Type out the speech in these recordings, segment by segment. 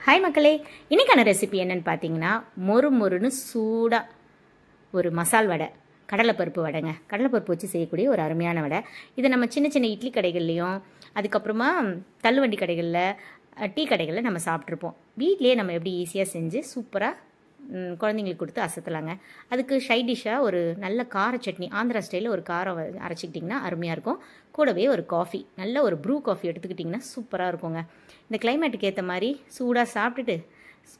Hi மக்களே, இன்றைக்கான recipe என்னென்னு பார்த்தீங்கன்னா மொறு மொறுன்னு சூடாக ஒரு மசால் வடை, கடலைப்பருப்பு வடைங்க. கடலைப்பருப்பு வச்சு செய்யக்கூடிய ஒரு அருமையான வடை. இதை நம்ம சின்ன சின்ன இட்லி கடைகள்லையும் அதுக்கப்புறமா தள்ளுவண்டி கடைகளில், டீ கடைகளில் நம்ம சாப்பிட்ருப்போம். வீட்லேயே நம்ம எப்படி ஈஸியாக செஞ்சு சூப்பராக குழந்தைங்களுக்கு கொடுத்து அசத்தலாங்க. அதுக்கு சைட் டிஷ்ஷாக ஒரு நல்ல கார சட்னி, ஆந்திரா ஸ்டைலில் ஒரு காரம் அரைச்சிக்கிட்டிங்கன்னா அருமையாக இருக்கும். கூடவே ஒரு காஃபி, நல்ல ஒரு ப்ரூ காஃபி எடுத்துக்கிட்டிங்கன்னா சூப்பராக இருக்குங்க. இந்த கிளைமேட்டுக்கு ஏற்ற மாதிரி சூடாக சாப்பிட்டுட்டு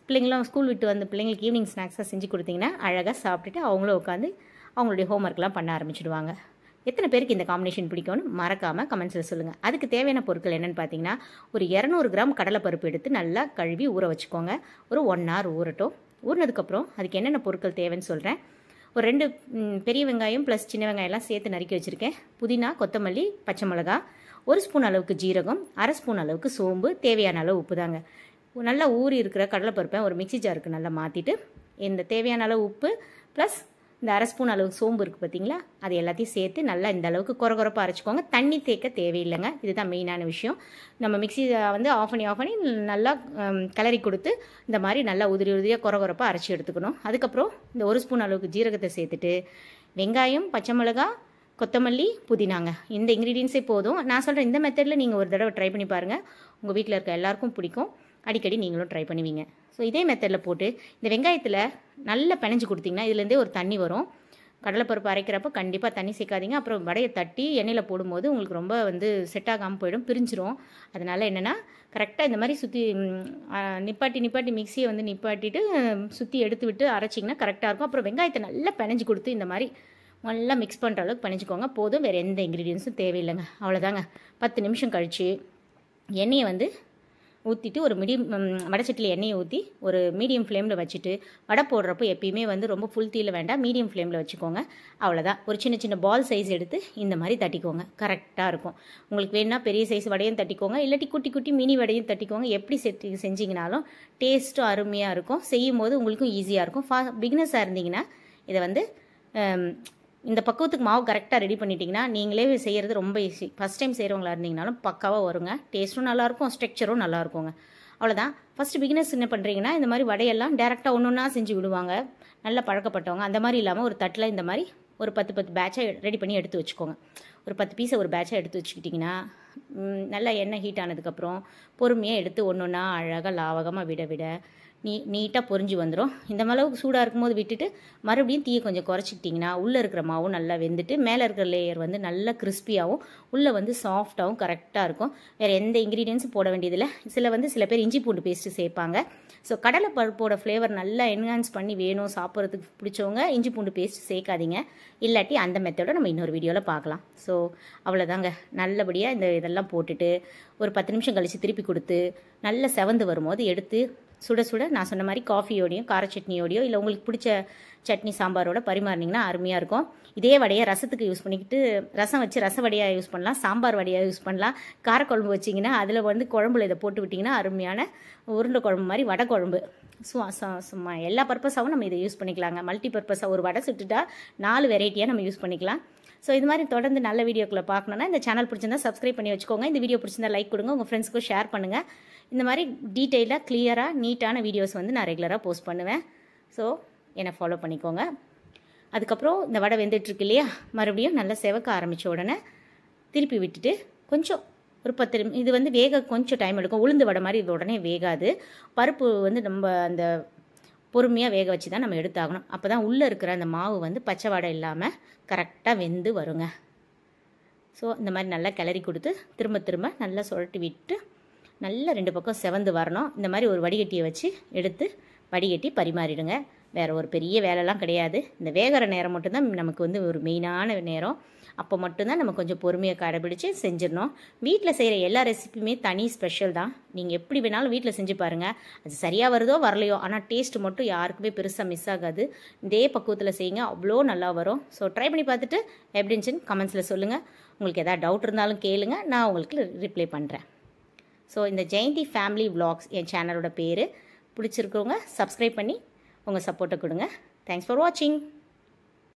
பிள்ளைங்களும் ஸ்கூல் விட்டு வந்து பிள்ளைங்களுக்கு ஈவினிங் ஸ்நாக்ஸாக செஞ்சு கொடுத்தீங்கன்னா அழகாக சாப்பிட்டுட்டு அவங்களும் உட்காந்து அவங்களுடைய ஹோம்ஒர்க்லாம் பண்ண ஆரம்பிச்சிடுவாங்க. எத்தனை பேருக்கு இந்த காம்பினேஷன் பிடிக்கும்னு மறக்காமல் கமெண்ட்ஸில் சொல்லுங்கள். அதுக்கு தேவையான பொருட்கள் என்னென்னு பார்த்தீங்கன்னா, ஒரு 200 கிராம் கடலைப்பருப்பு எடுத்து நல்லா கழுவி ஊற வச்சுக்கோங்க. ஒரு 1 hour ஊறட்டும். ஊறினதுக்கப்புறம் அதுக்கு என்னென்ன பொருட்கள் தேவைன்னு சொல்கிறேன். ஒரு 2 பெரிய வெங்காயம் ப்ளஸ் சின்ன வெங்காயம்லாம் சேர்த்து நறுக்கி வச்சுருக்கேன். புதினா, கொத்தமல்லி, பச்சை மிளகா, 1 ஸ்பூன் அளவுக்கு ஜீரகம், 1/2 ஸ்பூன் அளவுக்கு சோம்பு, தேவையான அளவு உப்பு தாங்க. நல்லா ஊறி இருக்கிற கடலைப்பருப்பை ஒரு மிக்சி ஜாருக்கு நல்லா மாற்றிட்டு, இந்த தேவையான அளவு உப்பு ப்ளஸ் இந்த 1/2 ஸ்பூன் அளவுக்கு சோம்பு இருக்குது பார்த்தீங்களா, அது எல்லாத்தையும் சேர்த்து நல்லா இந்த அளவுக்கு கொரகொரப்பாக அரைச்சிக்கோங்க. தண்ணி தேக்க தேவையில்லைங்க. இதுதான் மெயினான விஷயம். நம்ம மிக்சி வந்து ஆஃப் பண்ணி நல்லா கிளறி கொடுத்து இந்த மாதிரி நல்லா உதிரியாக கொரகொரப்பாக அரைச்சி எடுத்துக்கணும். அதுக்கப்புறம் இந்த 1 ஸ்பூன் அளவுக்கு ஜீரகத்தை சேர்த்துட்டு வெங்காயம், பச்சை மிளகா, கொத்தமல்லி, புதினாங்க. இந்த இன்க்ரீடியன்ஸே போதும். நான் சொல்கிறேன் இந்த மெத்தடில் நீங்கள் ஒரு தடவை ட்ரை பண்ணி பாருங்கள். உங்கள் வீட்டில் இருக்க எல்லாருக்கும் பிடிக்கும். அடிக்கடி நீங்களும் ட்ரை பண்ணுவீங்க. ஸோ இதே மெத்தடில் போட்டு இந்த வெங்காயத்தில் நல்லா பிணைஞ்சு கொடுத்தீங்கன்னா இதுலேருந்தே ஒரு தண்ணி வரும். கடலைப்பருப்பு அரைக்கிறப்போ கண்டிப்பாக தண்ணி சேர்க்காதீங்க. அப்புறம் வடையை தட்டி எண்ணெயில் போடும்போது உங்களுக்கு ரொம்ப செட் ஆகாமல் போயிடும், பிரிஞ்சிரும். அதனால் என்னென்னா கரெக்டாக இந்த மாதிரி சுற்றி நிப்பாட்டி மிக்சியை நிப்பாட்டிட்டு சுற்றி எடுத்து விட்டு அரைச்சிங்கன்னா கரெக்டாக இருக்கும். அப்புறம் வெங்காயத்தை நல்லா பிணைஞ்சு கொடுத்து இந்த மாதிரி நல்லா மிக்ஸ் பண்ணுற அளவுக்கு பண்ணிச்சுக்கோங்க. போதும், வேறு எந்த இன்க்ரீடியன்ஸும் தேவையில்லைங்க. அவ்வளோதாங்க. 10 நிமிஷம் கழித்து எண்ணெயை ஊற்றிட்டு ஒரு வடைச்சட்டியில் எண்ணெயை ஊற்றி ஒரு மீடியம் ஃப்ளேமில் வச்சுட்டு வடை போடுறப்போ எப்பயுமே ரொம்ப ஃபுல் தீயில் வேண்டாம், மீடியம் ஃப்ளேமில் வச்சுக்கோங்க. அவ்வளோதான். ஒரு சின்ன சின்ன பால் சைஸ் எடுத்து இந்த மாதிரி தட்டிக்கோங்க. கரெக்டாக இருக்கும். உங்களுக்கு வேணுன்னா பெரிய சைஸ் வடையும் தட்டிக்கோங்க, இல்லாட்டி குட்டி குட்டி மினி வடையும் தட்டிக்கோங்க. எப்படி செஞ்சிங்கனாலும் டேஸ்ட்டும் அருமையாக இருக்கும். செய்யும் போது உங்களுக்கும் ஈஸியாக இருக்கும். பிகினர்ஸாக இருந்தீங்கன்னா இதை இந்த பக்குவத்துக்கு மாவு கரெக்டாக ரெடி பண்ணிட்டீங்கன்னா நீங்களே செய்கிறது ரொம்ப ஈஸி. ஃபஸ்ட் டைம் செய்கிறவங்களா இருந்தீங்கனாலும் பக்காவாக வருங்க. டேஸ்ட்டும் நல்லாயிருக்கும், ஸ்ட்ரக்சரும் நல்லாயிருக்குங்க. அவ்வளோதான். ஃபஸ்ட்டு பிகினர்ஸ் என்ன பண்ணுறீங்கன்னா, இந்த மாதிரி வடையெல்லாம் டேரெக்டாக ஒன்றா செஞ்சு விடுவாங்க. நல்லா பழக்கப்பட்டவங்க அந்த மாதிரி இல்லாமல் ஒரு தட்டில் இந்த மாதிரி ஒரு 10 பேட்சாக ரெடி பண்ணி எடுத்து வச்சுக்கோங்க. ஒரு 10 பீஸை ஒரு பேட்சாக எடுத்து வச்சுக்கிட்டிங்கன்னா நல்லா எண்ணெய் ஹீட் ஆனதுக்கப்புறம் பொறுமையாக எடுத்து ஒன்றா அழகாக லாவகமாக விட நீட்டாக பொரிஞ்சு வந்துடும். இந்த அளவுக்கு சூடாக இருக்கும்போது விட்டுட்டு மறுபடியும் தீயை கொஞ்சம் குறைச்சிக்கிட்டிங்கன்னா உள்ளே இருக்கிற மாவும் நல்லா வெந்துட்டு மேலே இருக்கிற லேயர் நல்லா கிறிஸ்பியாகவும் உள்ளே சாஃப்டாகவும் கரெக்டாக இருக்கும். வேறு எந்த இன்க்ரீடியன்ஸும் போட வேண்டியதில்லை. சில பேர் இஞ்சி பூண்டு பேஸ்ட்டு சேர்ப்பாங்க. ஸோ கடலை பருப்போட ஃப்ளேவர் நல்லா என்ஹான்ஸ் பண்ணி வேணும் சாப்பிட்றதுக்கு பிடிச்சவங்க இஞ்சி பூண்டு பேஸ்ட் சேர்க்காதீங்க. இல்லாட்டி அந்த மெத்தடை நம்ம இன்னொரு வீடியோவில் பார்க்கலாம். ஸோ அவ்வளோதாங்க. நல்லபடியாக இதெல்லாம் போட்டுட்டு ஒரு 10 நிமிஷம் கழித்து திருப்பி கொடுத்து நல்லா செவந்து வரும்போது எடுத்து சுட சுட நான் சொன்ன மாதிரி காஃபியோடையும் கார சட்னியோடையோ இல்லை உங்களுக்கு பிடிச்ச சட்னி சாம்பாரோட பரிமாறினீங்கன்னா அருமையாக இருக்கும். இதே வடையை ரசத்துக்கு யூஸ் பண்ணிக்கிட்டு ரசம் வச்சு ரச வடையாக யூஸ் பண்ணலாம், சாம்பார் வடையாக யூஸ் பண்ணலாம். காரக்குழம்பு வச்சிங்கன்னா அதில் குழம்புல இதை போட்டு விட்டிங்கன்னா அருமையான உருண்டை குழம்பு மாதிரி வடை குழம்பு. சும்மா எல்லா பர்பஸாகவும் நம்ம இதை யூஸ் பண்ணிக்கலாங்க. மல்டி பர்பஸாக ஒரு வடை சுட்டுட்டா 4 வெரைட்டியாக நம்ம யூஸ் பண்ணிக்கலாம். ஸோ இது மாதிரி தொடர்ந்து நல்ல வீடியோக்களை பார்க்கணுன்னா இந்த சேனல் பிடிச்சிருந்தா சப்ஸ்கிரைப் பண்ணி வச்சுக்கோங்க. இந்த வீடியோ பிடிச்சிருந்தா லைக் கொடுங்க, உங்கள் ஃப்ரெண்ட்ஸுக்கும் ஷேர் பண்ணுங்கள். இந்த மாதிரி டீட்டெயிலாக கிளியராக நீட்டான வீடியோஸ் நான் ரெகுலராக போஸ்ட் பண்ணுவேன். ஸோ என்னை ஃபாலோ பண்ணிக்கோங்க. அதுக்கப்புறம் இந்த வடை வெந்துட்டுருக்கு இல்லையா, மறுபடியும் நல்லா செவக்க ஆரம்பித்த உடனே திருப்பி விட்டுட்டு கொஞ்சம் ஒரு 10 நிமிஷம் இது வேக கொஞ்சம் டைம் எடுக்கும். உளுந்து வடை மாதிரி இது உடனே வேகாது. பருப்பு நம்ம அந்த பொறுமையாக வேக வச்சு தான் நம்ம எடுத்தாகணும். அப்போ தான் உள்ளே இருக்கிற அந்த மாவு பச்சை வடை இல்லாமல் கரெக்டாக வெந்து வருங்க. ஸோ இந்த மாதிரி நல்லா கிளறி கொடுத்து திரும்ப நல்லா சுழட்டி விட்டு நல்லா 2 பக்கம் செவந்து வரணும். இந்த மாதிரி ஒரு வடிகட்டியை வச்சு எடுத்து வடிகட்டி பரிமாறிடுங்க. வேறு ஒரு பெரிய வேலைலாம் கிடையாது. இந்த வேகிற நேரம் மட்டும்தான் நமக்கு ஒரு மெயினான நேரம். அப்போ மட்டும்தான் நம்ம கொஞ்சம் பொறுமையை கடைபிடிச்சு செஞ்சிடணும். வீட்டில் செய்கிற எல்லா ரெசிபியுமே தனி ஸ்பெஷல் தான். நீங்கள் எப்படி வேணாலும் வீட்டில் செஞ்சு பாருங்கள். அது சரியாக வருதோ வரலையோ, ஆனால் டேஸ்ட் மட்டும் யாருக்குமே பெருசாக மிஸ் ஆகாது. இதே பக்குவத்தில் செய்யுங்க, அவ்வளோ நல்லா வரும். ஸோ ட்ரை பண்ணி பார்த்துட்டு எப்படி இருந்துச்சுன்னு கமெண்ட்ஸில் சொல்லுங்கள். உங்களுக்கு எதாவது டவுட் இருந்தாலும் கேளுங்க, நான் உங்களுக்கு ரிப்ளை பண்ணுறேன். ஸோ இந்த ஜெயந்தி ஃபேமிலி விலாக்ஸ் என் சேனலோட பேர். பிடிச்சிருக்கவங்க சப்ஸ்கிரைப் பண்ணி உங்கள் சப்போர்ட்டை கொடுங்க. தேங்க்ஸ் ஃபார் வாட்சிங்.